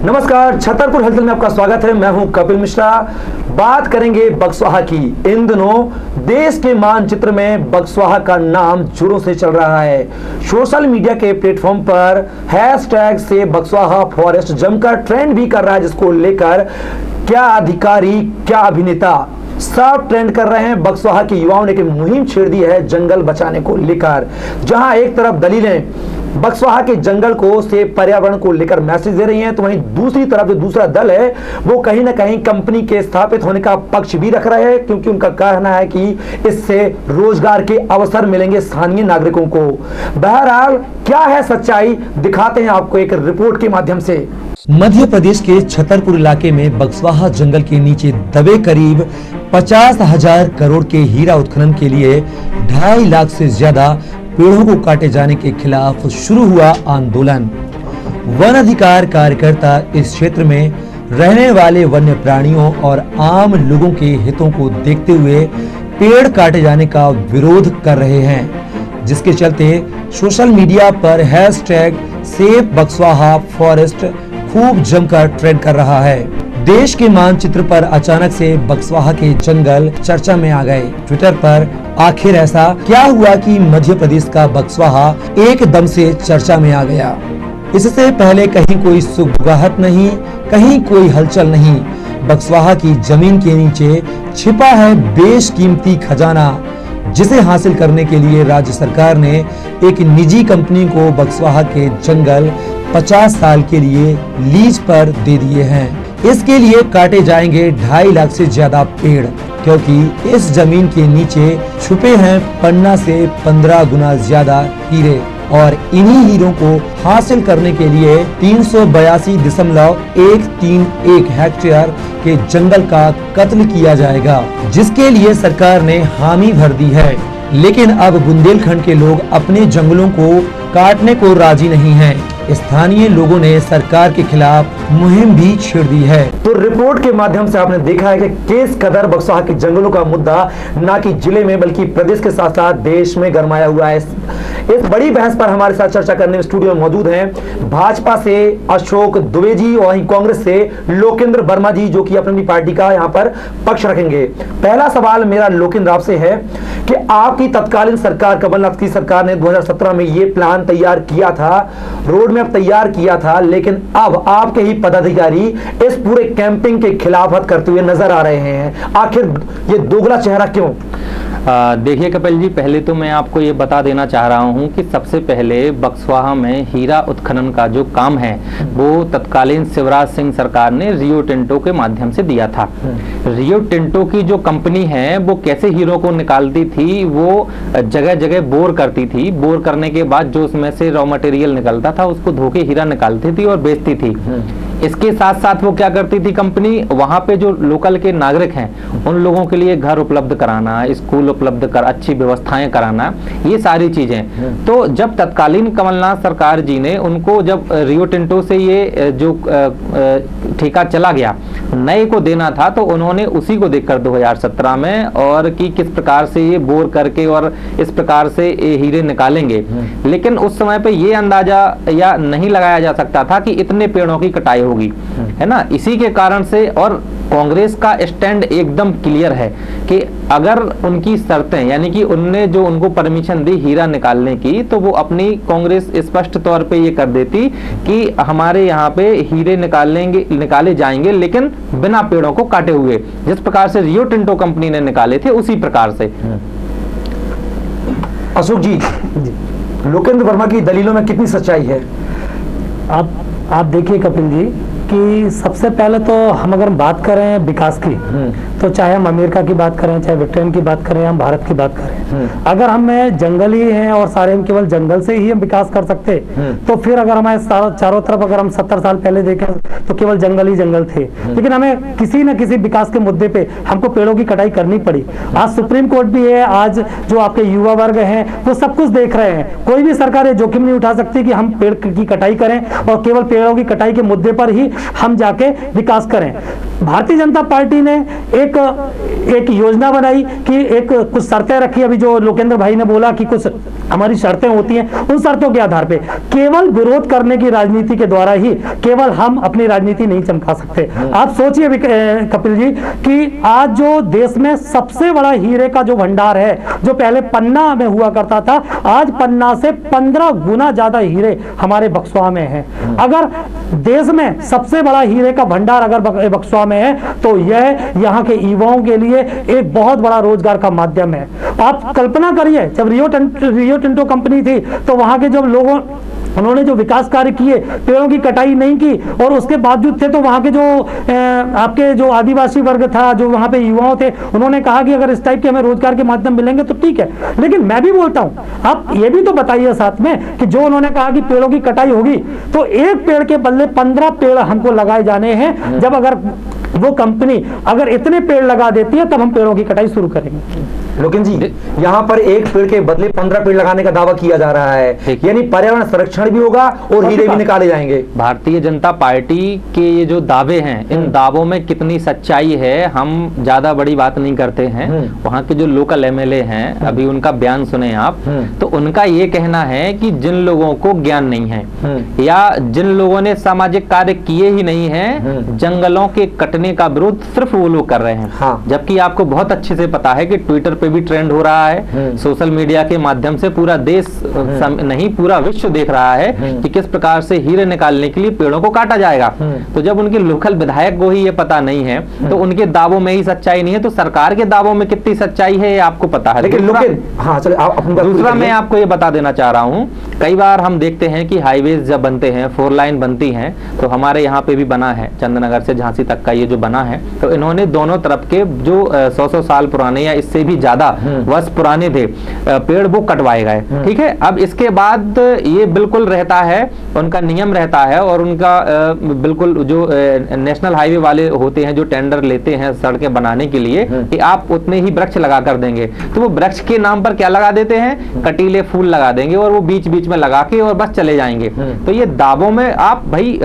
नमस्कार, छतरपुर हलचल में आपका स्वागत है। मैं हूं कपिल मिश्रा। बात करेंगे बक्सवाहा की। इन दिनों देश के मानचित्र में बक्सवाहा का नाम जोरों से चल रहा है। सोशल मीडिया के प्लेटफॉर्म पर हैशटैग से बक्सवाहा फॉरेस्ट जमकर ट्रेंड भी कर रहा है, जिसको लेकर क्या अधिकारी क्या अभिनेता सब ट्रेंड कर रहे हैं। बक्सवाहा के युवाओं ने एक मुहिम छेड़ दी है जंगल बचाने को लेकर, जहां एक तरफ दलीलें बक्सवाहा के जंगल को से पर्यावरण को लेकर मैसेज दे रही हैं, तो वहीं दूसरी तरफ जो दूसरा दल है वो कहीं ना कहीं कंपनी के स्थापित होने का पक्ष भी रख रहे हैं, क्योंकि उनका कहना है कि इससे रोजगार के अवसर मिलेंगे स्थानीय नागरिकों को। बहरहाल क्या है सच्चाई, दिखाते हैं आपको एक रिपोर्ट के माध्यम से। मध्य प्रदेश के छतरपुर इलाके में बक्सवाहा जंगल के नीचे दबे करीब 50,000 करोड़ के हीरा उत्खनन के लिए 2.5 लाख से ज्यादा पेड़ों को काटे जाने के खिलाफ शुरू हुआ आंदोलन। वन अधिकार कार्यकर्ता इस क्षेत्र में रहने वाले वन्य प्राणियों और आम लोगों के हितों को देखते हुए पेड़ काटे जाने का विरोध कर रहे हैं, जिसके चलते सोशल मीडिया पर हैशटैग सेव बक्सवाहा फॉरेस्ट खूब जमकर ट्रेंड कर रहा है। देश के मानचित्र पर अचानक से बक्सवाहा के जंगल चर्चा में आ गए। ट्विटर पर आखिर ऐसा क्या हुआ कि मध्य प्रदेश का बक्सवाहा एकदम से चर्चा में आ गया। इससे पहले कहीं कोई सुगबुगाहट नहीं, कहीं कोई हलचल नहीं। बक्सवाहा की जमीन के नीचे छिपा है बेशकीमती खजाना, जिसे हासिल करने के लिए राज्य सरकार ने एक निजी कंपनी को बक्सवाहा के जंगल 50 साल के लिए लीज पर दे दिए हैं। इसके लिए काटे जाएंगे 2.5 लाख से ज्यादा पेड़, क्योंकि इस जमीन के नीचे छुपे हैं पन्ना से 15 गुना ज्यादा हीरे, और इन्हीं हीरों को हासिल करने के लिए 382.131 हेक्टेयर के जंगल का कत्ल किया जाएगा, जिसके लिए सरकार ने हामी भर दी है। लेकिन अब बुंदेलखंड के लोग अपने जंगलों को काटने को राजी नहीं हैं। स्थानीय लोगों ने सरकार के खिलाफ मुहिम भी छेड़ दी है। तो रिपोर्ट के माध्यम से आपने देखा है कि किस कदर बक्सवाहा के जंगलों का मुद्दा न कि जिले में बल्कि प्रदेश के साथ साथ देश में गरमाया हुआ है। इस बड़ी बहस पर हमारे साथ चर्चा करने में स्टूडियो में मौजूद हैं भाजपा से अशोक दुबे जी और कांग्रेस से लोकेंद्र वर्मा जी, जो कि अपनी पार्टी का यहाँ पर पक्ष रखेंगे। पहला सवाल मेरा लोकेंद्र आपसे है कि आपकी तत्कालीन सरकार, कमलनाथ की सरकार ने 2017 में ये प्लान तैयार किया था, रोड मैप तैयार किया था, लेकिन अब आपके ही पदाधिकारी इस पूरे कैंपिंग के खिलाफत करते हुए नजर आ रहे हैं। आखिर ये दोगला चेहरा क्यों? देखिए कपिल जी, पहले तो मैं आपको ये बता देना चाह रहा हूँ कि सबसे पहले बक्सवाहा में हीरा उत्खनन का जो काम है वो तत्कालीन शिवराज सिंह सरकार ने रियो टिंटो के माध्यम से दिया था। रियो टिंटो की जो कंपनी है वो कैसे हीरो को निकालती थी, वो जगह जगह बोर करती थी। बोर करने के बाद जो उसमें से रॉ मटेरियल निकलता था उसको धो के हीरा निकालती थी और बेचती थी। इसके साथ साथ वो क्या करती थी कंपनी, वहां पे जो लोकल के नागरिक हैं उन लोगों के लिए घर उपलब्ध कराना, स्कूल उपलब्ध कर, अच्छी व्यवस्थाएं कराना, ये सारी चीजें। तो जब तत्कालीन कमलनाथ सरकार जी ने उनको, जब रियो टिंटो से ये जो ठेका चला गया, नए को देना था, तो उन्होंने उसी को देखकर 2017 में और कि किस प्रकार से ये बोर करके और इस प्रकार से हीरे निकालेंगे। लेकिन उस समय पे ये अंदाजा या नहीं लगाया जा सकता था कि इतने पेड़ों की कटाई होगी, है ना। इसी के कारण से, और कांग्रेस का स्टैंड एकदम क्लियर है कि अगर उनकी शर्तें, यानी कि उनने जो उनको परमिशन दी हीरा निकालने की, तो वो अपनी कांग्रेस स्पष्ट तौर पे ये कर देती कि हमारे यहाँ पे हीरे निकाले जाएंगे, लेकिन बिना पेड़ों को काटे हुए, जिस प्रकार से रियो टिंटो कंपनी ने निकाले थे उसी प्रकार से। अशोक जी, लोकेंद्र वर्मा की दलीलों में कितनी सच्चाई है? आप देखिए कपिल जी कि सबसे पहले तो हम अगर बात करें विकास की, तो चाहे हम अमेरिका की बात करें, चाहे ब्रिटेन की बात करें, हम भारत की बात करें, अगर हमें जंगल ही हैं और सारे हम केवल जंगल से ही हम विकास कर सकते, तो फिर अगर हमारे चारों तरफ अगर हम 70 साल पहले देखें तो केवल जंगल ही जंगल थे। लेकिन हमें किसी न किसी विकास के मुद्दे पे हमको पेड़ों की कटाई करनी पड़ी। आज सुप्रीम कोर्ट भी है, आज जो आपके युवा वर्ग हैं वो सब कुछ देख रहे हैं। कोई भी सरकार ये जोखिम नहीं उठा सकती कि हम पेड़ की कटाई करें और केवल पेड़ों की कटाई के मुद्दे पर ही हम जाके विकास करें। भारतीय जनता पार्टी ने एक योजना बनाई कि एक कुछ शर्तें रखी। अभी जो लोकेंद्र भाई ने बोला कि कुछ हमारी शर्तें होती हैं, उन शर्तों के आधार पे केवल विरोध करने की राजनीति के द्वारा ही केवल हम अपनी राजनीति नहीं चमका सकते। आप सोचिए कपिल जी कि आज जो देश में सबसे बड़ा हीरे का जो भंडार है, जो पहले पन्ना में हुआ करता था, आज पन्ना से 15 गुना ज्यादा हीरे हमारे बक्सवा में है। अगर देश में सबसे बड़ा हीरे का भंडार अगर बक्सवा में है तो यह यहाँ के युवाओं के लिए एक बहुत बड़ा रोजगार का माध्यम है। आप कल्पना करिए, जब रियो टिंटो कंपनी थी तो वहां के जब लोगों उन्होंने जो विकास कार्य किए, पेड़ों की कटाई नहीं की, और उसके बावजूद थे तो वहां के जो आपके जो आदिवासी वर्ग था, जो वहां पे युवाओं थे, उन्होंने कहा कि अगर इस टाइप के हमें रोजगार के माध्यम मिलेंगे तो ठीक है। लेकिन मैं भी बोलता हूं, आप ये भी तो बताइए साथ में कि जो उन्होंने कहा कि पेड़ों की कटाई होगी, तो एक पेड़ के बदले 15 पेड़ हमको लगाए जाने हैं। जब अगर वो कंपनी अगर इतने पेड़ लगा देती है तब हम पेड़ों की कटाई शुरू करेंगे। लोकेन जी, यहाँ पर एक पेड़ के बदले 15 पेड़ लगाने का दावा किया जा रहा है, यानी पर्यावरण संरक्षण भी होगा और हीरे भी निकाले जाएंगे। भारतीय जनता पार्टी के ये जो दावे हैं, इन दावों में कितनी सच्चाई है हम ज्यादा बड़ी बात नहीं करते हैं। वहाँ के जो लोकल एमएलए हैं, अभी उनका बयान सुने आप, तो उनका ये कहना है कि जिन लोगों को ज्ञान नहीं है या जिन लोगों ने सामाजिक कार्य किए ही नहीं है, जंगलों के कटने का विरोध सिर्फ वो लोग कर रहे हैं। हाँ। जबकि आपको बहुत अच्छे से पता है कि ट्विटर पे भी ट्रेंड हो रहा है, सोशल मीडिया के माध्यम से पूरा देश नहीं पूरा विश्व देख रहा है कि किस प्रकार से हीरे निकालने के लिए पेड़ों को काटा जाएगा। तो जब उनके लोकल विधायक को ही ये पता नहीं है तो उनके दावों में ही सच्चाई नहीं है, तो सरकार के दावों में कितनी सच्चाई है ये आपको पता है। लेकिन दूसरा मैं आपको ये बता देना चाह रहा हूँ, कई बार हम देखते हैं कि हाईवेज जब बनते हैं, 4 लाइन बनती हैं, तो हमारे यहाँ पे भी बना है, चंदनगर से झांसी तक का ये जो बना है, तो इन्होंने दोनों तरफ के जो 100 साल पुराने या इससे भी ज्यादा वर्ष पुराने थे पेड़ वो कटवाए गए। ठीक है, अब इसके बाद ये बिल्कुल रहता है, उनका नियम रहता है और उनका बिल्कुल जो नेशनल हाईवे वाले होते हैं जो टेंडर लेते हैं सड़कें बनाने के लिए कि आप उतने ही वृक्ष लगा कर देंगे, तो वो वृक्ष के नाम पर क्या लगा देते हैं, कटीले फूल लगा देंगे और वो बीच बीच में लगा के और बस चले जाएंगे। तो ये दावों में आप भाई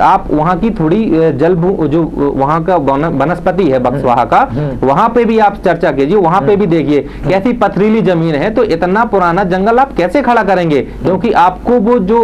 आप वहां की थोड़ी जल जो वहां का वनस्पति है बक्सवाहा का, वहां पे भी आप चर्चा कीजिए, वहां पे भी देखिए कैसी पथरीली जमीन है, तो इतना पुराना जंगल आप कैसे खड़ा करेंगे, क्योंकि आपको वो जो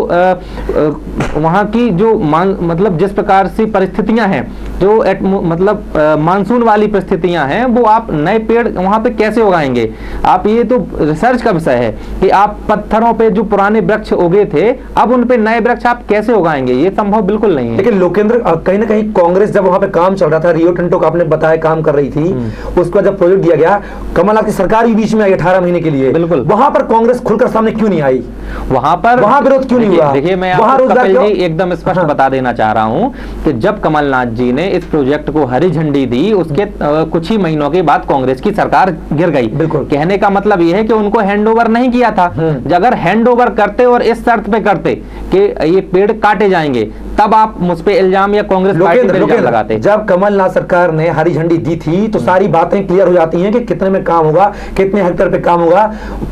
वहां की जो मतलब जिस प्रकार से परिस्थितियां हैं, जो मतलब मानसून वाली परिस्थितियां हैं, वो आप नए पेड़ वहां पे कैसे उगाएंगे। आप ये तो रिसर्च का विषय है कि आप पत्थरों पे जो पुराने वृक्ष उगे थे अब उन पे नए वृक्ष आप कैसे उगाएंगे, ये संभव बिल्कुल नहीं है। लेकिन लोकेंद्र, कहीं ना कहीं कांग्रेस जब वहां पे काम चल रहा था, रियो टिंटो का आपने बताया काम कर रही थी, उसका जब प्रोजेक्ट दिया गया, कमलनाथ की सरकार भी बीच में आई 18 महीने के लिए, बिल्कुल, वहां पर कांग्रेस खुलकर सामने क्यों नहीं आई, वहां विरोध क्यों नहीं हुआ? देखिए मैं आपको कपिल जी एकदम स्पष्ट बता देना चाह रहा हूं कि जब कमलनाथ जी ने इस प्रोजेक्ट को हरी झंडी दी, उसके कुछ ही महीनों के बाद कांग्रेस की सरकार गिर गई। कहने का मतलब यह है कि उनको हैंडओवर नहीं किया था। अगर हैंडओवर करते और इस शर्त पे करते कि ये पेड़ काटे जाएंगे, तब आप मुझ पे इल्जाम या कांग्रेस पार्टी पे इल्जाम लगाते। जब कमलनाथ सरकार ने हरी झंडी दी थी तो सारी बातें क्लियर हो जाती हैं कि कितने में काम होगा, कितने हेक्टेयर पे काम होगा,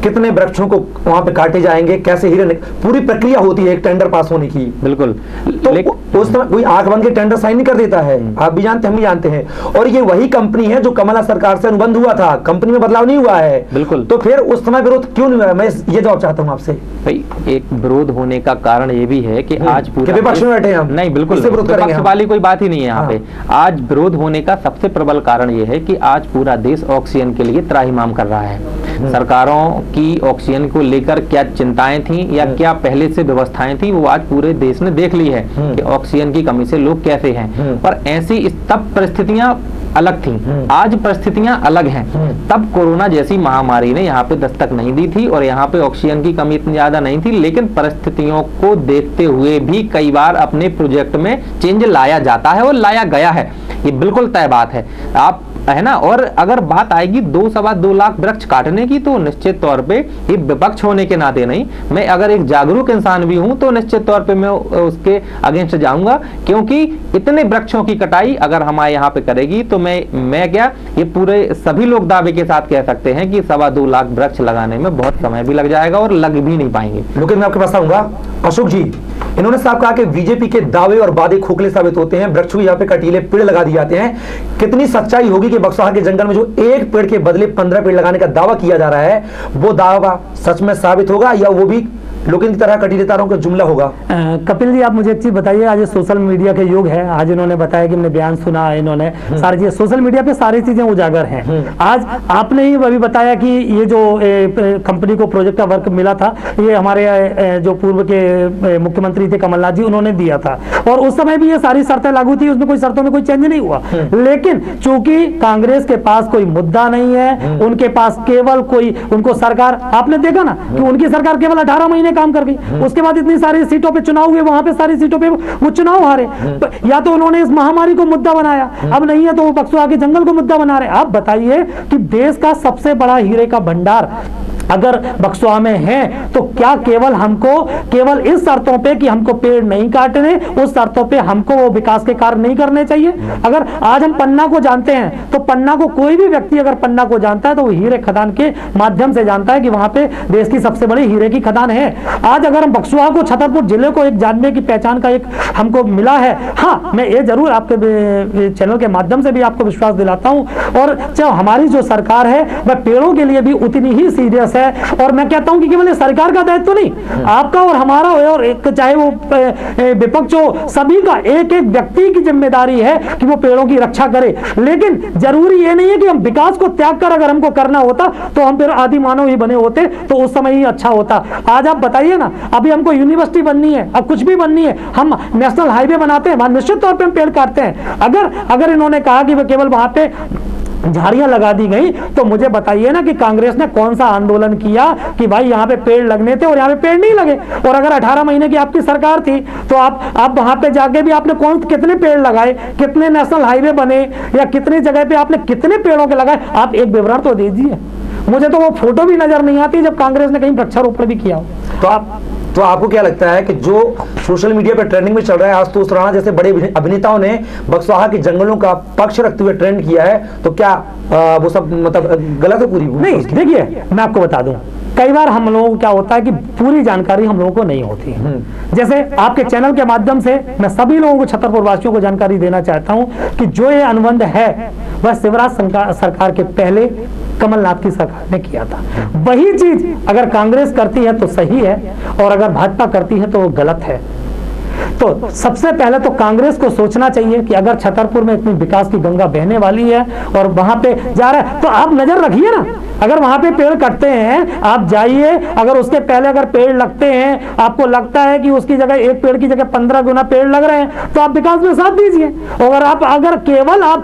कितने वृक्षों को वहां पे काटे जाएंगे, कैसे हीरे, पूरी प्रक्रिया होती है एक टेंडर पास होने की। बिल्कुल, तो उस समय कोई आंख बंद के टेंडर साइन नहीं कर देता है, आप भी जानते हैं, हम भी जानते हैं। और ये वही कंपनी है जो कमलनाथ सरकार से अनुबंध हुआ था, कंपनी में बदलाव नहीं हुआ है। बिल्कुल, तो फिर उस समय विरोध क्यों नहीं हुआ? मैं ये जवाब चाहता हूं आपसे। भाई एक विरोध होने का कारण ये भी है कि आज पूरा विपक्ष में बैठे हम, नहीं बिल्कुल विपक्ष वाली कोई बात ही नहीं है यहाँ पे। आज विरोध होने का सबसे प्रबल कारण ये है कि आज पूरा देश ऑक्सीजन के लिए त्राहिमाम कर रहा है। सरकारों की ऑक्सीजन को लेकर क्या चिंताएं थी या क्या पहले से व्यवस्थाएं थी, वो आज पूरे देश ने देख ली है कि ऑक्सीजन की कमी से लोग कैसे हैं। और ऐसी तब परिस्थितियां अलग थी, आज परिस्थितियां अलग हैं। तब कोरोना जैसी महामारी ने यहाँ पे दस्तक नहीं दी थी और यहाँ पे ऑक्सीजन की कमी इतनी ज्यादा नहीं थी, लेकिन परिस्थितियों को देखते हुए भी कई बार अपने प्रोजेक्ट में चेंज लाया जाता है और लाया गया है, ये बिल्कुल तय बात है, आप है ना। और अगर बात आएगी 2-2.25 लाख वृक्ष काटने की, तो निश्चित तौर पे ये विपक्ष होने के नाते नहीं, मैं अगर एक जागरूक इंसान भी हूं तो निश्चित तौर पे मैं उसके अगेंस्ट जाऊंगा, क्योंकि इतने वृक्षों की कटाई अगर हमारे यहाँ पे करेगी तो मैं क्या, ये पूरे सभी लोग दावे के साथ कह सकते हैं कि 2.25 लाख वृक्ष लगाने में बहुत समय भी लग जाएगा और लग भी नहीं पाएंगे। लेकिन मैं आपके पास आऊंगा, अशोक जी, इन्होंने साफ कहा कि बीजेपी के दावे और वादे खोखले साबित होते हैं, वृक्षों यहाँ पे कटीले पेड़ लगा दिए जाते हैं। कितनी सच्चाई होगी कि बक्सवाहा के जंगल में जो एक पेड़ के बदले 15 पेड़ लगाने का दावा किया जा रहा है, वो दावा सच में साबित होगा या वो भी लोगों की तरह कटीले तारों का जुमला होगा? कपिल जी, आप मुझे एक चीज बताइए, आज ये सोशल मीडिया के युग है। आज इन्होंने बताया कि हमने बयान सुना, इन्होंने सारी चीजें सोशल मीडिया पे सारी चीजें उजागर हैं। आज आपने ही अभी बताया कि ये जो कंपनी को प्रोजेक्ट का वर्क मिला था, ये हमारे जो पूर्व के मुख्यमंत्री थे कमलनाथ जी, उन्होंने दिया था और उस समय भी ये सारी शर्तें लागू थी, उसमें कोई शर्तों में कोई चेंज नहीं हुआ। लेकिन चूंकि कांग्रेस के पास कोई मुद्दा नहीं है, उनके पास केवल कोई, उनको सरकार, आपने देखा ना कि उनकी सरकार केवल 18 महीने काम कर गई, उसके बाद इतनी सारी सीटों पे चुनाव हुए, वहां पे सारी सीटों पे वो चुनाव हारे। या तो उन्होंने इस महामारी को मुद्दा बनाया, अब नहीं है तो वो बक्सवाहा के जंगल को मुद्दा बना रहे। आप बताइए कि देश का सबसे बड़ा हीरे का भंडार अगर बक्सवाहा में है तो क्या केवल हमको, केवल इस शर्तों पे कि हमको पेड़ नहीं काटने, उस शर्तों पे हमको वो विकास के कार्य नहीं करने चाहिए? अगर आज हम पन्ना को जानते हैं तो पन्ना को कोई भी व्यक्ति अगर पन्ना को जानता है तो वो हीरे खदान के माध्यम से जानता है कि वहां पे देश की सबसे बड़ी हीरे की खदान है। आज अगर हम बक्सवाहा को, छतरपुर जिले को एक जानने की पहचान का एक हमको मिला है, हाँ, मैं ये जरूर आपके चैनल के माध्यम से भी आपको विश्वास दिलाता हूं, और चाहे हमारी जो सरकार है वह पेड़ों के लिए भी उतनी ही सीरियस है। और मैं कहता हूं कि केवल सरकार का दायित्व नहीं, आपका और हमारा, और एक चाहे वो विपक्ष हो, सभी का, एक एक व्यक्ति की जिम्मेदारी है कि वो पेड़ों की रक्षा करे। लेकिन जरूरी ये नहीं है कि हम विकास को त्याग कर अगर हमको करना होता तो हम फिर आदि मानव ही बने होते, तो उस समय ही अच्छा होता। आज आप बताइए ना, अभी हमको यूनिवर्सिटी बननी है, अब कुछ भी बननी है, हम नेशनल हाईवे बनाते हैं, वहां निश्चित तौर पर हम पेड़ काटते हैं। अगर इन्होंने कहा कि वे केवल वहां पे झाड़ियां लगा दी गई, तो मुझे बताइए ना कि कांग्रेस ने कौन सा आंदोलन किया कि भाई यहाँ पे पेड़ लगने थे और यहाँ पे पेड़ नहीं लगे। और अगर 18 महीने की आपकी सरकार थी तो आप वहां पे जाके भी आपने कितने पेड़ लगाए, कितने नेशनल हाईवे बने, या कितनी जगह पे आपने कितने पेड़ों के लगाए, आप एक विवरण तो दीजिए। मुझे तो वो फोटो भी नजर नहीं आती जब कांग्रेस ने कहीं वृक्षारोपण भी किया हो। तो आपको क्या लगता है कि जो सोशल मीडिया पे ट्रेंडिंग में चल रहा है, आशुतोष राणा जैसे बड़े अभिनेताओं ने बक्सवाहा के जंगलों का पक्ष रखते हुए ट्रेंड किया है, तो क्या वो सब मतलब गलत है? पूरी नहीं, देखिए मैं आपको बता दूं, कई बार हम लोगों को क्या होता है कि पूरी जानकारी हम लोगों को नहीं होती है। जैसे आपके चैनल के माध्यम से मैं सभी लोगों को, छतरपुर वासियों को जानकारी देना चाहता हूं कि जो ये अनुबंध है वह शिवराज सरकार के पहले कमलनाथ की सरकार ने किया था। वही चीज अगर कांग्रेस करती है तो सही है, और अगर भाजपा करती है तो वो गलत है। तो सबसे पहले तो कांग्रेस को सोचना चाहिए कि अगर छतरपुर में इतनी विकास की गंगा बहने वाली है और वहां पे जा रहा है, तो आप नजर रखिए ना, अगर वहां पे पेड़ कटते हैं आप जाइए, अगर उसके पहले अगर पेड़ लगते हैं, आपको लगता है कि उसकी जगह एक पेड़ की जगह 15 गुना पेड़ लग रहे हैं, तो आप विकास में साथ दीजिए। अगर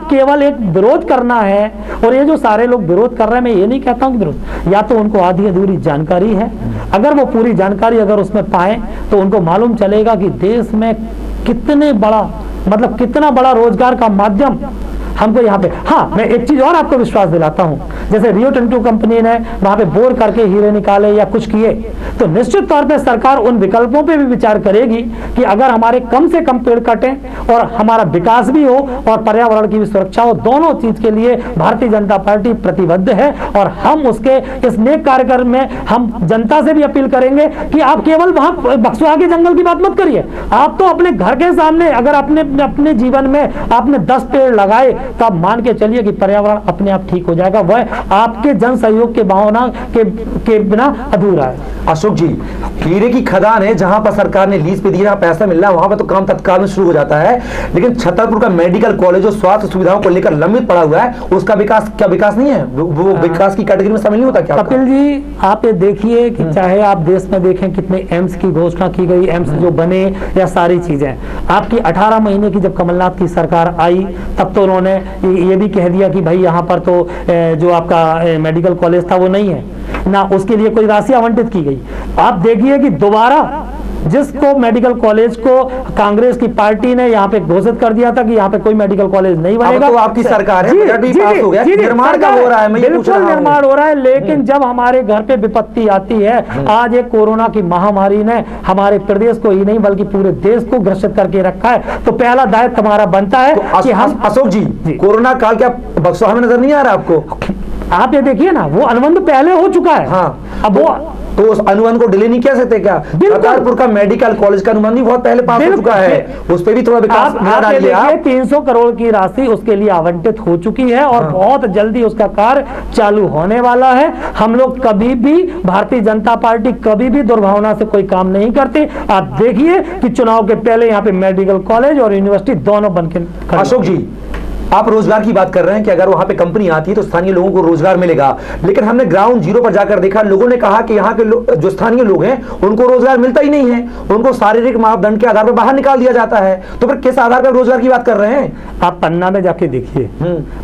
केवल एक विरोध करना है, और ये जो सारे लोग विरोध कर रहे हैं, मैं ये नहीं कहता हूं कि विरोध, या तो उनको आधी अधूरी जानकारी है, अगर वो पूरी जानकारी अगर उसमें पाए तो उनको मालूम चलेगा कि देश में कितना बड़ा रोजगार का माध्यम हमको यहाँ पे। हाँ, मैं एक चीज और आपको विश्वास दिलाता हूँ, जैसे रियो टिंटो कंपनी ने वहां पे बोर करके हीरे निकाले या कुछ किए, तो निश्चित तौर पे सरकार उन विकल्पों पे भी विचार करेगी कि अगर हमारे कम से कम पेड़ कटें और हमारा विकास भी हो और पर्यावरण की भी सुरक्षा हो, दोनों चीज के लिए भारतीय जनता पार्टी प्रतिबद्ध है। और हम उसके इस नेक कार्यक्रम में हम जनता से भी अपील करेंगे कि आप केवल वहां बक्सवाहा के जंगल की बात मत करिए, आप तो अपने घर के सामने अगर अपने जीवन में आपने 10 पेड़ लगाए तो आप मान के चलिए कि पर्यावरण अपने आप ठीक हो जाएगा। वह आपके जन सहयोग के भावना के बिना अधूरा है। अशोक जी, हीरे की खदान है, जहां पर सरकार ने लीज पे दिया, पैसा मिल रहा है, वहां पर तो काम तत्काल में शुरू हो जाता है। लेकिन छतरपुर का मेडिकल कॉलेज जो स्वास्थ्य सुविधाओं को लेकर लंबित पड़ा हुआ है, उसका विकास क्या विकास नहीं है? वो विकास की कैटेगरी में शामिल नहीं होता क्या? कपिल जी, आप ये देखिए कि चाहे आप देश में देखें कितने एम्स की घोषणा की गई, एम्स जो बने, या सारी चीजें आपकी 18 महीने की जब कमलनाथ की सरकार आई तब तो उन्होंने ये भी कह दिया कि भाई यहाँ पर तो जो आपका मेडिकल कॉलेज था वो नहीं है ना, उसके लिए कोई राशि आवंटित की गई। आप देखिए कि दोबारा जिसको मेडिकल कॉलेज को कांग्रेस की पार्टी ने यहाँ पे घोषित कर दिया था कि यहाँ पे कोई मेडिकल कॉलेज नहीं बनेगा, तो आपकी सरकार है, बजट भी पास हो गया, निर्माण का हो रहा है, बिल्कुल निर्माण हो रहा है। लेकिन जब हमारे घर पे विपत्ति आती है, आज एक कोरोना की महामारी ने हमारे प्रदेश को ही नहीं बल्कि पूरे देश को ग्रसित करके रखा है, तो पहला दायित्व हमारा बनता है कि हम। अशोक जी, कोरोना काल क्या बक्सवाहा में नजर नहीं आ रहा आपको? आप ये देखिए ना, वो अनुबंध पहले हो चुका है। हाँ, अब वो तो उस अनुबंध को डिले नहीं किया सकते क्या? छतरपुर का मेडिकल कॉलेज का अनुबंध भी बहुत पहले पास हो चुका है, उस पर भी थोड़ा विकास डालिए आप। 300 करोड़ की राशि उसके लिए आवंटित हो चुकी है और बहुत जल्दी उसका कार्य चालू होने वाला है। हम लोग कभी भी, भारतीय जनता पार्टी कभी भी दुर्भावना से कोई काम नहीं करती। आप देखिए कि चुनाव के पहले यहाँ पे मेडिकल कॉलेज और यूनिवर्सिटी दोनों बन के। अशोक जी, आप रोजगार की बात कर रहे हैं कि अगर वहां पे कंपनी आती है तो स्थानीय लोगों को रोजगार मिलेगा, लेकिन हमने ग्राउंड जीरो पर जाकर देखा, लोगों ने कहा कि यहाँ के जो स्थानीय लोग हैं उनको रोजगार मिलता ही नहीं है, उनको शारीरिक मापदंड के आधार पर बाहर निकाल दिया जाता है। तो फिर किस आधार पर रोजगार की बात कर रहे हैं? आप पन्ना में जाके देखिए,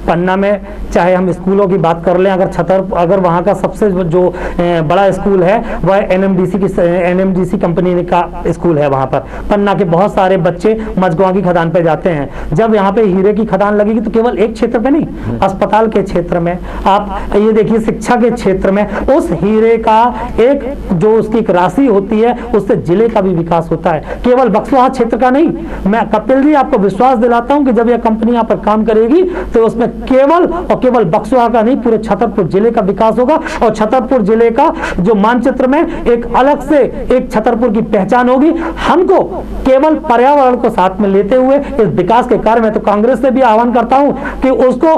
पन्ना में चाहे हम स्कूलों की बात कर लें, अगर वहां का सबसे जो बड़ा स्कूल है वह एनएमडीसी कंपनी का स्कूल है। वहां पर पन्ना के बहुत सारे बच्चे मझगुआ की खदान पे जाते हैं। जब यहाँ पे हीरे की खदान लगेगी तो केवल एक क्षेत्र पे नहीं, अस्पताल के क्षेत्र में, आप ये देखिए शिक्षा के क्षेत्र में, उस हीरे का एक जो उसकी एक राशि होती है उससे जिले का भी विकास होता है, केवल बक्सवाहा क्षेत्र का नहीं। मैं कपिल जी आपको विश्वास दिलाता हूं कि जब यह कंपनी यहाँ पर काम करेगी तो उसमें केवल और केवल बक्सवाहा का नहीं, पूरे छतरपुर जिले का विकास होगा और छतरपुर जिले का जो मानचित्र में एक अलग से एक छतरपुर की पहचान होगी। हमको केवल पर्यावरण को साथ में लेते हुए इस विकास के कार्य में, तो कांग्रेस से भी आह्वान करता हूं कि उसको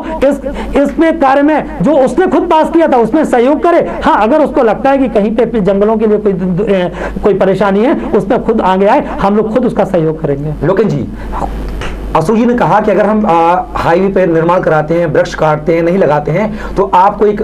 इसमें कार्य में जो उसने खुद पास किया था उसमें सहयोग करे। हाँ, अगर उसको लगता है कि कहीं पे जंगलों के लिए कोई परेशानी है, उसमें खुद आगे आए, हम लोग खुद उसका सहयोग करेंगे। लोकेन जी, अशोक जी ने कहा कि अगर हम हाईवे पे निर्माण कराते हैं, वृक्ष काटते हैं, नहीं लगाते हैं, तो आपको एक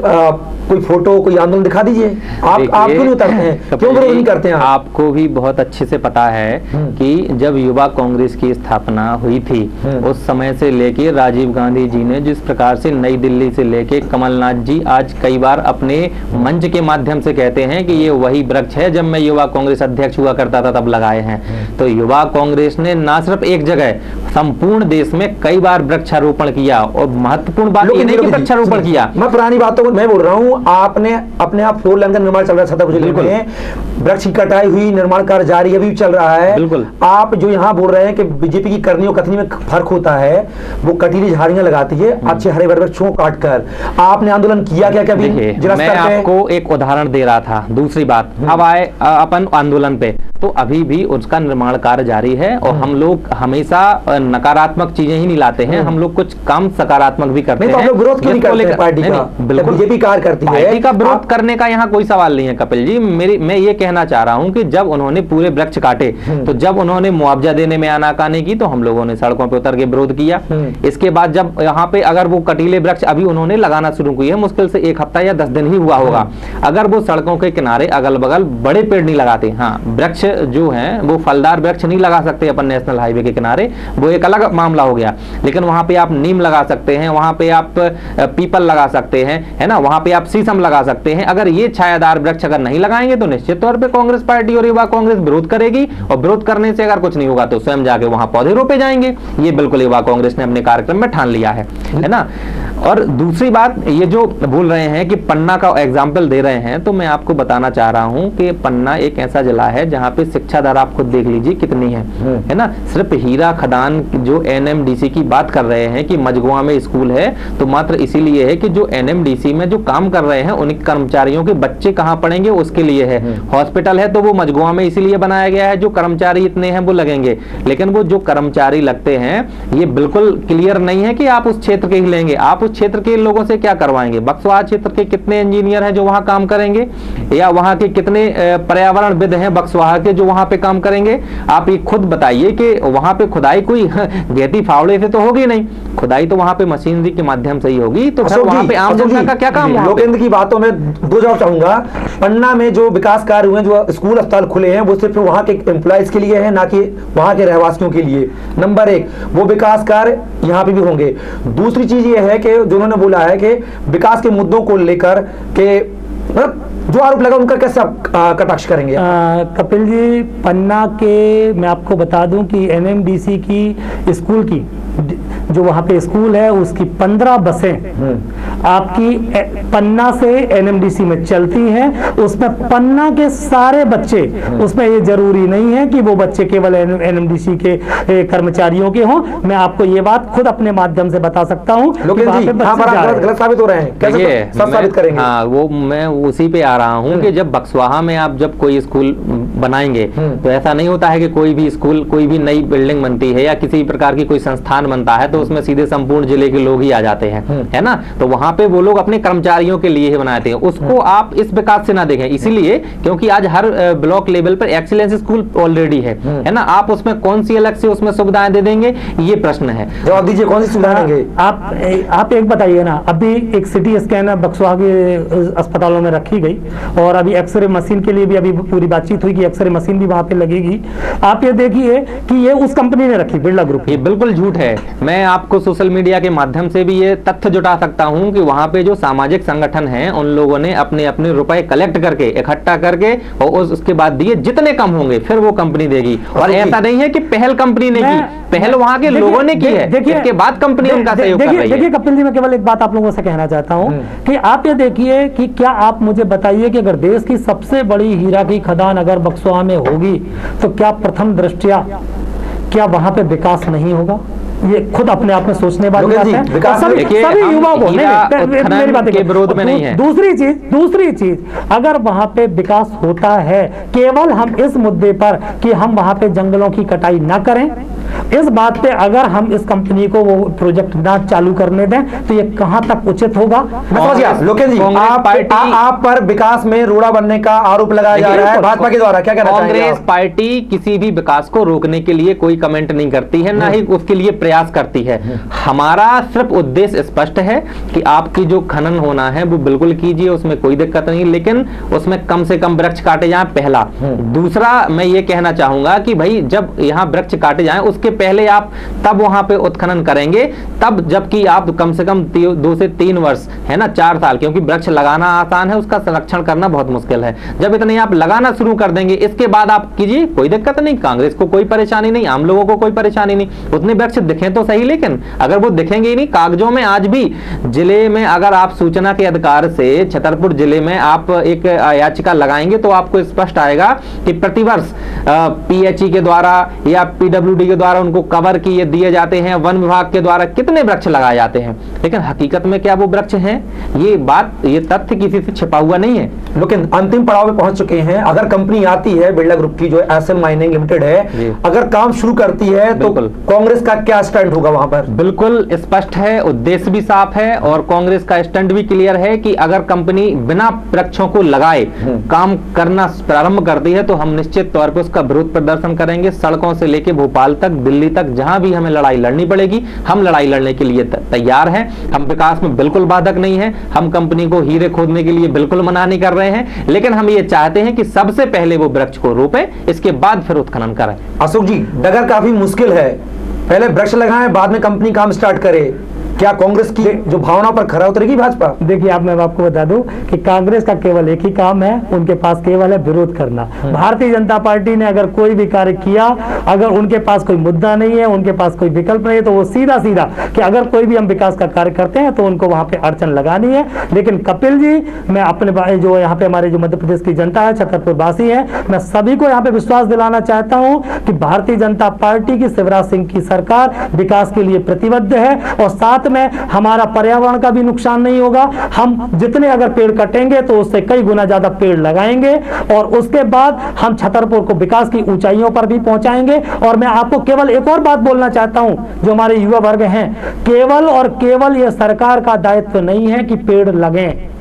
कोई फोटो, कोई आंदोलन दिखा दीजिए। आप क्यों नहीं उतरते हैं, क्यों विरोध नहीं करते हैं? आपको भी बहुत अच्छे से पता है कि जब युवा कांग्रेस की स्थापना हुई थी उस समय से लेके राजीव गांधी जी ने जिस प्रकार से नई दिल्ली से लेके कमलनाथ जी आज कई बार अपने मंच के माध्यम से कहते हैं कि ये वही वृक्ष है जब मैं युवा कांग्रेस अध्यक्ष हुआ करता था तब लगाए हैं। तो युवा कांग्रेस ने ना सिर्फ एक जगह, संपूर्ण देश में कई बार वृक्षारोपण किया। और महत्वपूर्ण बात ये नहीं कि वृक्षारोपण किया, मैं पुरानी बातों को मैं बोल रहा हूँ। आपने अपने आप 4 लेन का निर्माण चल रहा है छतरपुर जिले में, वृक्ष की कटाई हुई, निर्माण कार्य जारी अभी भी चल रहा है। बिल्कुल। आप जो यहाँ बोल रहे हैं कि बीजेपी की करनी और कथनी में फर्क होता है, वो कटीली झाड़ियां लगाती है अच्छे हरे भरे वृक्षों काट कर। आपने आंदोलन किया क्या कभी? मैं आपको एक उदाहरण दे रहा था। दूसरी बात, अब आए अपन आंदोलन पे, तो अभी भी उसका निर्माण कार्य जारी है और हम लोग हमेशा नकारात्मक चीजें ही नहीं लाते हैं, हम लोग कुछ काम सकारात्मक भी करते हैं। तो आप लोग विरोध क्यों नहीं करते पार्टी का? बिल्कुल बीजेपी कार्य करती है, पार्टी का विरोध करने का यहाँ कोई सवाल नहीं है कपिल जी। मैं ये कहना चाह रहा हूँ कि जब उन्होंने पूरे वृक्ष काटे, तो जब उन्होंने मुआवजा देने में आनाकानी की तो हम लोगों ने सड़कों पे उतर के विरोध किया। इसके बाद जब यहाँ पे अगर वो कटीले वृक्ष अभी उन्होंने लगाना शुरू किए, मुश्किल से 1 हफ्ता या 10 दिन ही हुआ होगा, अगर वो सड़कों के किनारे अगल बगल बड़े पेड़ नहीं लगाते, हाँ वृक्ष जो है वो फलदार वृक्ष नहीं लगा सकते अपन नेशनल हाईवे के किनारे, वो एक अलग मामला हो गया, लेकिन वहां पे आप नीम लगा सकते हैं, वहां पे आप पीपल लगा सकते हैं, है ना, वहां पे आप शीशम लगा सकते हैं। अगर ये छायादार वृक्ष अगर नहीं लगाएंगे तो निश्चित तौर पे कांग्रेस पार्टी और युवा कांग्रेस विरोध करेगी, और विरोध करने से अगर कुछ नहीं होगा तो स्वयं जाके वहां पौधे रोपे जाएंगे। ये बिल्कुल युवा कांग्रेस ने अपने कार्यक्रम में ठान लिया है ना। और दूसरी बात, ये जो बोल रहे हैं कि पन्ना का एग्जाम्पल दे रहे हैं, तो मैं आपको बताना चाह रहा हूं कि पन्ना एक ऐसा जिला है जहां पे शिक्षा दर आप खुद देख लीजिए कितनी है ना। सिर्फ हीरा खदान जो एनएमडीसी की बात कर रहे हैं कि मझगुआ में स्कूल है, तो मात्र इसीलिए है कि जो एनएमडीसी में जो काम कर रहे हैं उन कर्मचारियों के बच्चे कहां पढ़ेंगे उसके लिए है। हॉस्पिटल है तो वो मझगुआ में इसीलिए बनाया गया है, जो कर्मचारी इतने हैं वो लगेंगे, लेकिन वो जो कर्मचारी लगते हैं ये बिल्कुल क्लियर नहीं है कि आप उस क्षेत्र के ही लेंगे। आप उस क्षेत्र के लोगों से क्या करवाएंगे? बक्सवाहा क्षेत्र के कितने इंजीनियर हैं जो वहां काम करेंगे, या वहां के कितने पर्यावरणविद हैं बक्सवाहा के जो वहां पे काम करेंगे? आप ये खुद बताइए कि वहां पे खुदाई कोई गेती फावड़े से तो होगी नहीं, खुदाई तो वहां पे मशीनरी के माध्यम से ही होगी। तो फिर वहां पे आम जनता का क्या काम? लोकेंद्र की बातों में 2 जवाब चाहूंगा। पन्ना में जो विकास कार्य हुए, जो स्कूल अस्पताल खुले हैं, वो सिर्फ वहां के एम्प्लॉइज के लिए है, ना कि वहां के रहवासियों के लिए। नंबर 1, वो विकास कार्य यहाँ पे भी होंगे। दूसरी चीज ये है कि जो उन्होंने बोला है कि विकास के मुद्दों को लेकर के जो आरोप लगा उनका कैसे कटाक्ष करेंगे? कपिल जी, पन्ना के मैं आपको बता दूं कि एनएमडीसी की स्कूल की जो वहां पे स्कूल है उसकी 15 बसें आपकी पन्ना से एनएमडीसी में चलती हैं। उसमें पन्ना के सारे बच्चे, उसमें ये जरूरी नहीं है कि वो बच्चे केवल एनएमडीसी के कर्मचारियों के हों। मैं आपको ये बात खुद अपने माध्यम से बता सकता हूं। गलत साबित हो रहे हैं, कैसे सब साबित करेंगे? हाँ, वो मैं उसी पे आ रहा हूँ कि जब बक्सवाहा में आप जब कोई स्कूल बनाएंगे तो ऐसा नहीं होता है कि कोई भी स्कूल, कोई भी नई बिल्डिंग बनती है या किसी प्रकार की कोई संस्थान बनता है तो उसमें सीधे संपूर्ण जिले के लोग ही आ जाते हैं, है ना। तो वहां पे वो लोग अपने कर्मचारियों के लिए ही बनाते हैं, उसको आप इस विकास से ना देखें। इसीलिए क्योंकि आज हर ब्लॉक लेवल पर एक्सीलेंस स्कूल ऑलरेडी है ना। आप उसमें कौन सी अलग से उसमें सुविधाएं दे देंगे, ये प्रश्न है। जवाब दीजिए, कौन सी सुविधाएं देंगे आप एक बताइए ना। अभी एक सिटी स्कैन बक्सवाहा के अस्पतालों में रखी गई और अभी एक्सरे मशीन के लिए भी अभी पूरी बातचीत हुई कि एक्सरे मशीन भी वहां पे लगेगी। आप ये देखिए कि ये उस कंपनी ने रखी, बिरला ग्रुप। ये बिल्कुल झूठ है। मैं आपको सोशल मीडिया के माध्यम से भी ये तथ्य जुटा सकता हूं कि वहां पे जो सामाजिक संगठन हैं उन लोगों ने अपने अपने रुपए कलेक्ट करके, इकट्ठा करके और उसके बाद दिए, जितने कम होंगे फिर वो कंपनी देगी। और ऐसा नहीं है कि पहल कंपनी ने की, पहल वहां के लोगों ने की है, इसके बाद कंपनी उनका सहयोग कर रही है। देखिए कपिल जी, मैं केवल एक बात आप लोगों से कहना चाहता हूं कि आप ये देखिए कि क्या आप मुझे बताइए कि अगर देश की सबसे बड़ी हीरा की खदान अगर बक्सवाहा में होगी तो क्या प्रथम दृष्टया क्या वहां पे विकास नहीं होगा? ये खुद अपने आप में सोचने वाली बात है। सभी युवाओं को मेरी बात के विरोध में नहीं है। दूसरी चीज अगर वहां पे विकास होता है केवल हम इस मुद्दे पर कि हम वहां पे जंगलों की कटाई ना करें, इस बात पे अगर हम इस कंपनी को वो प्रोजेक्ट ना चालू करने दें तो ये कहां तक उचित होगा? लोकेश जी, आप पर विकास में रोड़ा बनने का आरोप लगाया जा रहा है भाजपा के द्वारा, क्या कहना चाहेंगे? कांग्रेस पार्टी किसी भी विकास को रोकने के लिए कोई कमेंट नहीं करती है, ना ही उसके लिए प्रयास करती है। हमारा सिर्फ उद्देश्य स्पष्ट है कि आपकी जो खनन होना है वो बिल्कुल कीजिए, उसमें कोई दिक्कत नहीं, लेकिन उसमें कम से कम वृक्ष काटे जाएं, पहला। दूसरा मैं ये कहना चाहूंगा कि भाई जब यहाँ वृक्ष काटे जाएं उसके पहले आप तब वहां पे उत्खनन करेंगे, तब जबकि आप कम से कम 2 से 3 वर्ष, है ना, 4 साल, क्योंकि वृक्ष लगाना आसान है, उसका संरक्षण करना बहुत मुश्किल है। जब इतने आप लगाना शुरू कर देंगे इसके बाद आप कीजिए, कोई दिक्कत नहीं, कांग्रेस को कोई परेशानी नहीं, आम लोगों को कोई परेशानी नहीं। उतने वृक्ष दिखें तो सही, लेकिन अगर वो दिखेंगे ही नहीं, कागजों में आज भी जिले में अगर आप सूचना के अधिकार से छतरपुर जिले में आप एक याचिका लगाएंगे तो आपको स्पष्ट आएगा कि प्रतिवर्ष पीएचई के द्वारा या पीडब्ल्यूडी के द्वारा उनको कवर किए दिए जाते हैं, वन विभाग के द्वारा कितने वृक्ष लगाए जाते हैं, लेकिन हकीकत में क्या वो वृक्ष हैं? ये तथ्य किसी से छिपा हुआ नहीं है। लेकिन अंतिम पड़ाव में पहुंच चुके हैं। अगर कंपनी आती है बिरला ग्रुप की जो एसएल माइनिंग लिमिटेड है, अगर काम शुरू करती है तो कांग्रेस का क्या स्टैंड होगा वहां पर? बिल्कुल स्पष्ट है, उद्देश्य भी साफ है और कांग्रेस का स्टैंड भी क्लियर है कि अगर कंपनी बिना वृक्षों को लगाए काम करना प्रारंभ करती है तो हम निश्चित तौर पर उसका विरोध प्रदर्शन करेंगे। सड़कों से लेकर भोपाल तक, दिल्ली तक, जहां भी हमें लड़ाई लड़नी पड़ेगी, हम लड़ाई लड़ने के लिए तैयार हैं। हम विकास में बिल्कुल बाधक नहीं है, हम कंपनी को हीरे खोदने के लिए बिल्कुल मना नहीं कर रहे हैं, लेकिन हम ये चाहते हैं कि सबसे पहले वो वृक्ष को रोपे, इसके बाद फिर उत्खनन करें। अशोक जी, डगर काफी मुश्किल है, पहले वृक्ष लगाएं बाद में कंपनी काम स्टार्ट करे। क्या कांग्रेस की जो भावना पर खरा उतरेगी भाजपा? देखिए, मैं आपको बता दूं कि कांग्रेस का केवल एक ही काम है, उनके पास केवल है विरोध करना। भारतीय जनता पार्टी ने अगर कोई भी कार्य किया, अगर उनके पास कोई मुद्दा नहीं है, उनके पास कोई विकल्प नहीं है, तो वो सीधा कि अगर कोई भी हम विकास का कार्य करते हैं तो उनको वहां पे अड़चन लगानी है। लेकिन कपिल जी, मैं अपने जो यहाँ पे हमारे जो मध्य प्रदेश की जनता है, छतरपुर वासी है, मैं सभी को यहाँ पे विश्वास दिलाना चाहता हूँ कि भारतीय जनता पार्टी की शिवराज सिंह की सरकार विकास के लिए प्रतिबद्ध है और साथ में हमारा पर्यावरण का भी नुकसान नहीं होगा। हम जितने अगर पेड़ कटेंगे तो उससे कई गुना ज्यादा पेड़ लगाएंगे और उसके बाद हम छतरपुर को विकास की ऊंचाइयों पर भी पहुंचाएंगे। और मैं आपको केवल एक और बात बोलना चाहता हूं, जो हमारे युवा वर्ग हैं, केवल और केवल यह सरकार का दायित्व नहीं है कि पेड़ लगें।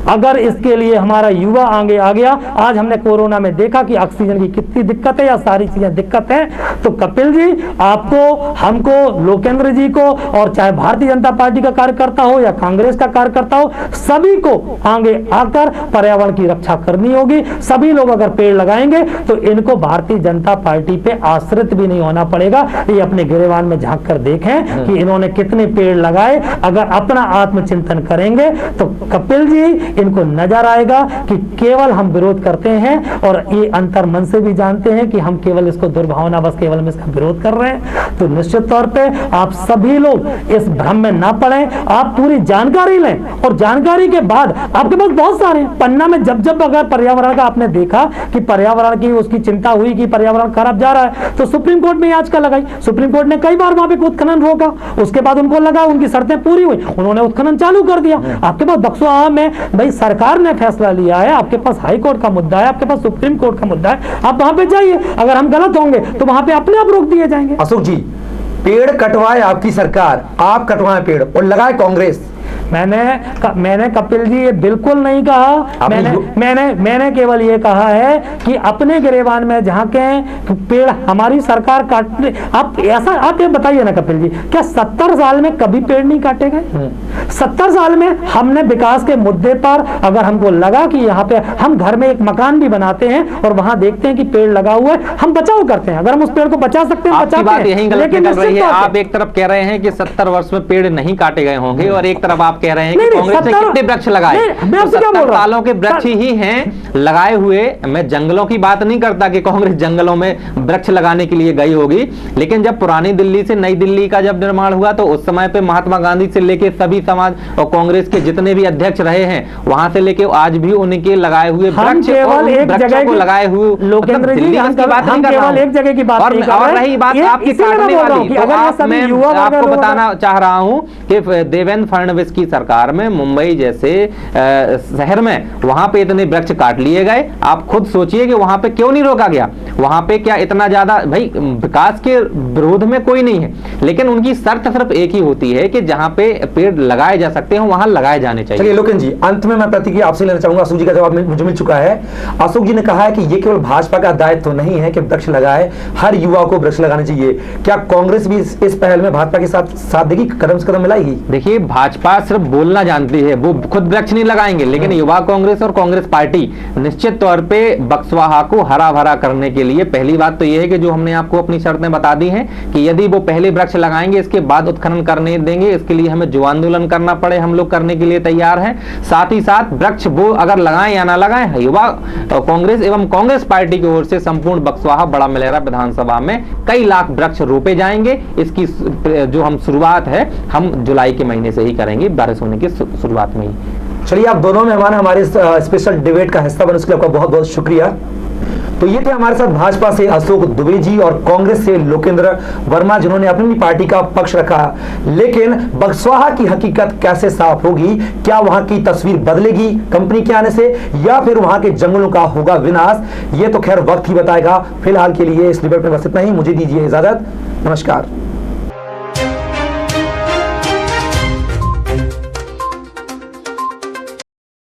अगर इसके लिए हमारा युवा आगे आ गया, आज हमने कोरोना में देखा कि ऑक्सीजन की कितनी दिक्कत है या सारी चीजें दिक्कत है, तो कपिल जी, आपको, हमको, लोकेंद्र जी को, और चाहे भारतीय जनता पार्टी का कार्यकर्ता हो या कांग्रेस का कार्यकर्ता हो, सभी को आगे आकर पर्यावरण की रक्षा करनी होगी। सभी लोग अगर पेड़ लगाएंगे तो इनको भारतीय जनता पार्टी पे आश्रित भी नहीं होना पड़ेगा। ये अपने गिरेबान में झांक कर देखें कि इन्होंने कितने पेड़ लगाए। अगर अपना आत्मचिंतन करेंगे तो कपिल जी, इनको नजर आएगा कि केवल हम विरोध करते हैं और ये अंतर मन से भी जानते हैं कि हम केवल इसको दुर्भावना बस केवल हम इसका विरोध कर रहे हैं। तो निश्चित तौर पे आप सभी लोग इस भ्रम में ना पड़े, आप पूरी जानकारी लें और जानकारी के बाद आपके पास बहुत सारे पन्ना में जब अगर पर्यावरण का आपने देखा कि पर्यावरण की उसकी चिंता हुई कि पर्यावरण खराब जा रहा है, तो सुप्रीम कोर्ट में याचिका लगाई, सुप्रीम कोर्ट ने कई बार वहां पे उत्खनन रोका, उसके बाद उनको लगा उनकी शर्तें पूरी हुई, उन्होंने उत्खनन चालू कर दिया। आपके पास बक्सवाहा में भाई सरकार ने फैसला लिया है, आपके पास हाई कोर्ट का मुद्दा है, आपके पास सुप्रीम कोर्ट का मुद्दा है, आप वहां पे जाइए, अगर हम गलत होंगे तो वहां पे अपने आप रोक दिए जाएंगे। अशोक जी, पेड़ कटवाए आपकी सरकार, आप कटवाए पेड़ और लगाए कांग्रेस। मैंने कपिल जी ये बिल्कुल नहीं कहा, मैंने केवल ये कहा है कि अपने गिरेबान में झांके, पेड़ हमारी सरकार काटने। आप ये बताइए ना कपिल जी, क्या 70 साल में कभी पेड़ नहीं काटे गए? 70 साल में हमने विकास के मुद्दे पर अगर हमको लगा कि यहाँ पे हम घर में एक मकान भी बनाते हैं और वहां देखते हैं कि पेड़ लगा हुआ है, हम बचाव करते हैं, अगर हम उस पेड़ को बचा सकते हैं बचाते हैं। यही गलत निकल रही है। आप एक तरफ कह रहे हैं कि 70 वर्ष में पेड़ नहीं काटे गए होंगे और एक तरफ आप कह रहे हैं कि कांग्रेस ने कितने वृक्ष लगाए? 70 सालों के वृक्ष ही हैं लगाए हुए। मैं जंगलों की बात नहीं करता कि कांग्रेस जंगलों में वृक्ष लगाने के लिए गई होगी, लेकिन जब पुरानी दिल्ली से नई दिल्ली का जब निर्माण हुआ तो उस समय पे महात्मा गांधी से लेके सभी समाज और कांग्रेस के जितने भी अध्यक्ष रहे हैं वहां से लेके आज भी उनके लगाए हुए वृक्ष और वृक्षों को लगाए हुए केवल एक जगह की बात और रही बात आपकी काटने वाली, तो मैं आपको बताना चाह रहा हूं कि देवेंद्र फडणवीस की सरकार में मुंबई जैसे शहर में वहां पे इतने वृक्ष काट लिए गए। आप खुद सोचिए कि वहां पे क्यों नहीं रोका गया? वहां पे क्या इतना ज्यादा भाई विकास के विरोध में कोई नहीं है, लेकिन उनकी शर्त सिर्फ एक ही होती है कि जहां पे पेड़ लगाए जा सकते हैं वहां लगाए जाने चाहिए। चलिए लोकेन जी, अंत में मैं प्रतिक्रिया आपसे लेना चाहूंगा। अशोक जी का जवाब मुझे मिल चुका है। अशोक जी ने कहा है कि ये केवल भाजपा का दायित्व तो नहीं है कि वृक्ष लगाए, हर युवा को वृक्ष लगाने चाहिए। क्या कांग्रेस भी इस पहल में भाजपा के साथ देगी, कदम से कदम मिलाएगी? देखिए, भाजपा सिर्फ बोलना जानती है, वो खुद वृक्ष नहीं लगाएंगे, लेकिन युवा कांग्रेस और कांग्रेस पार्टी निश्चित तौर पे बक्सवाहा को हरा भरा करने के लिए पहली बात तो यह है कि जो हमने आपको अपनी शर्तें बता दी हैं कि यदि वो पहले वृक्ष लगाएंगे इसके बाद उत्खनन करने देंगे, इसके लिए हमें जो आंदोलन करना पड़े हम लोग करने के लिए तैयार हैं। साथ ही साथ वृक्ष वो अगर लगाएं या ना लगाएं, युवा कांग्रेस एवं कांग्रेस पार्टी की ओर से संपूर्ण बक्सवाहा बड़ा मलेरा विधानसभा में कई लाख वृक्ष रोपे जाएंगे। इसकी जो हम शुरुआत है हम जुलाई के महीने से ही करेंगे, बारिश होने की शुरुआत में ही। चलिए, आप दोनों मेहमान हमारे स्पेशल डिबेट का हिस्सा बने, उसके लिए आपका बहुत बहुत शुक्रिया। तो ये थे हमारे साथ भाजपा से अशोक दुबे जी और कांग्रेस से लोकेंद्र वर्मा, जिन्होंने अपनी पार्टी का पक्ष रखा। लेकिन बक्सवाहा की हकीकत कैसे साफ होगी? क्या वहां की तस्वीर बदलेगी कंपनी के आने से, या फिर वहां के जंगलों का होगा विनाश? ये तो खैर वक्त ही बताएगा। फिलहाल के लिए इस डिबेट में बस इतना ही। मुझे दीजिए इजाजत, नमस्कार।